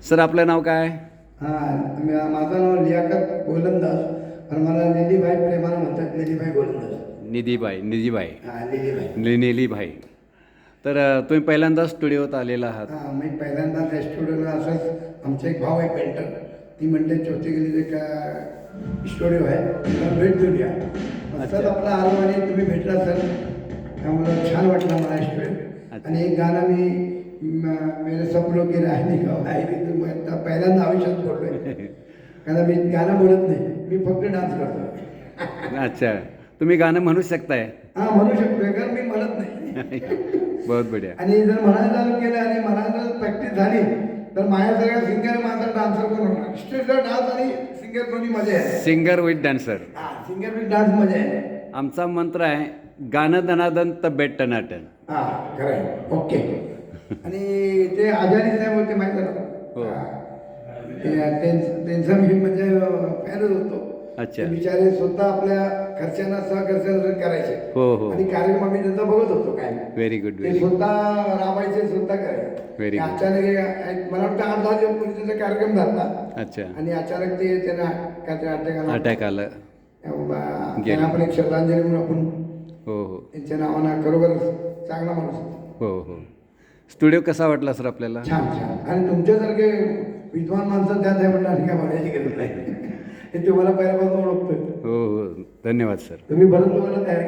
Sir आपलं नाव काय? हां, माझं नाव लियाकत गोलंदाज, पण मला निधीभाई प्रेमानं म्हणतात, निधीभाई गोलंदाज. निधीबाई हां, निधीभाई. नेलीबाई. तर तुम्ही पहिल्यांदाच स्टुडिओत आलेला आहात. हां, मी पहिल्यांदा त्या स्टुडिओला असंच, आमचा एक भाव आहे पेंटर, ती म्हणते चौथी गेली का स्टुडिओ आहे, तिला भेट देऊया. असंच आपला आलो आणि तुम्ही भेटला सर, त्यामुळं छान वाटलं मला स्टुडिओ. आणि एक गाणं मी मेरे सपनों की राहणी गाव आहे, मी आता पहिल्यांदा आयुष्यात बोललोय. कारण मी गाणं बोलत नाही, मी फक्त डान्स करतो. अच्छा, तुम्ही गाणं म्हणू शकताय? हां, म्हणू शकतो, कारण मी म्हणत नाही. बहुत बढिया. आणि जर म्हणायला चालू केलं आणि म्हणायला प्रॅक्टिस झाली तर माझ्या सगळ्या सिंगर माझा डान्सर पण होणार. स्टेजवर डान्स आणि सिंगर दोन्ही मजा आहे. Singer with dancer. हां, सिंगर विथ डान्स मजा आहे. आमचा मंत्र आहे, गाणं दनादन तब्येत टनाटन. हां, खरं आहे. ओके. आणि ते आजारी साहेब होते माहिती हो. ना, त्यांचा मी म्हणजे फॅनच होतो. अच्छा. ते बिचारे स्वतः आपल्या खर्चांना सहखर्चानं करायचे. हो हो. आणि कार्यक्रम आम्ही त्यांचा बघत होतो काय. Very good. ते स्वतः राबायचे, स्वतः करायचे. Very good. अचानक मला वाटतं 8-10 दिवस पूर्वी त्यांचा कार्यक्रम झाला. अच्छा. आणि अचानक ते त्यांना काय अटॅक आलं. त्यांना आपण एक श्रद्धांजली म्हणून आपण हो हो त्यांच्या नावानं खरोखर चांगला माणूस होता. हो हो. स्टुडिओ कसा वाटला सर आपल्याला? छान छान. आणि तुमच्यासारखे विद्वान माणसं त्यात आहे म्हणलं आणि काय म्हणायची गरज नाही. हे तुम्हाला पहिल्यापासून ओळखतोय. हो हो, धन्यवाद सर. तुम्ही बरंच तुम्हाला तयार